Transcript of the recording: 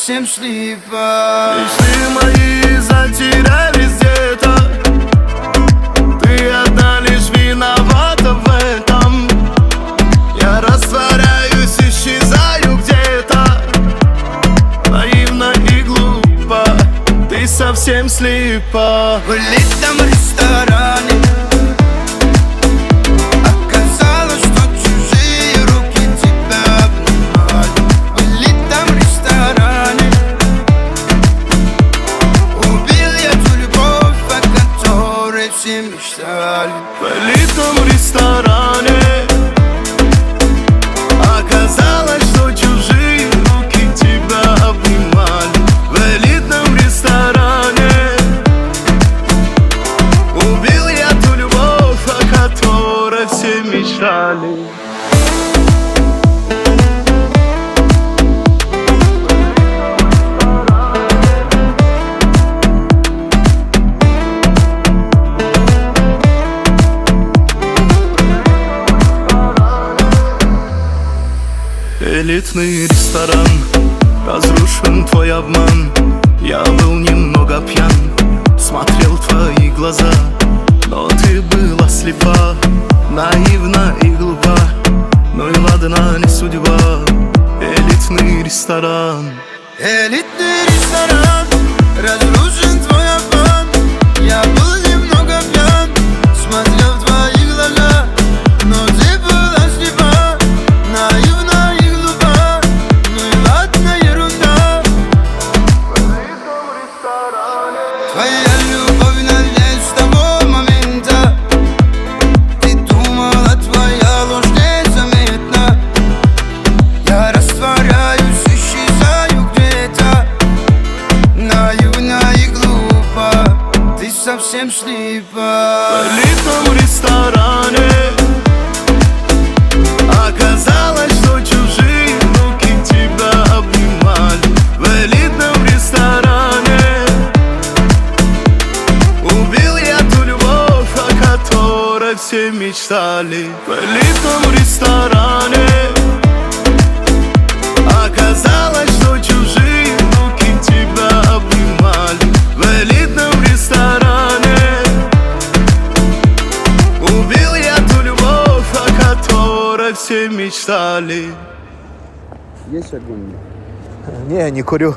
совсем слепа. Мечты мои затерялись где-то, ты одна лишь виновата в этом. Я растворяюсь, исчезаю где-то, наивно и глупо, ты совсем слепа. В элитном ресторане оказалось, что чужие руки тебя обнимали. В элитном ресторане убил я ту любовь, о которой все мечтали. В элитном ресторане оказалось, что чужие руки тебя обнимали. В элитном ресторане убил я ту любовь, о которой все мечтали. Элитный ресторан, разрушен твой обман. Я был немного пьян, смотрел в твои глаза, но ты была слепа, наивна и глупа. Ну и ладно, не судьба. Элитный ресторан. Элитный ресторан, разрушен твой обман. Я был немного пьян, смотрел в твои глаза, но ты была слепа, наивна и глупа. Ну и ладно, ерунда. Твоя любовь навек с того момента. Ты думала, твоя ложь незаметна. Я растворяюсь, исчезаю где-то, наивна и глупо, ты совсем слепа. В элитном ресторане оказалось, что чужие руки тебя обнимали. В элитном ресторане убил я ту любовь, о которой все мечтали. В элитном ресторане оказалось, что чужие руки тебя обнимали. В элитном ресторане убил я ту любовь, о которой все мечтали. Есть огонь? Не, не курю.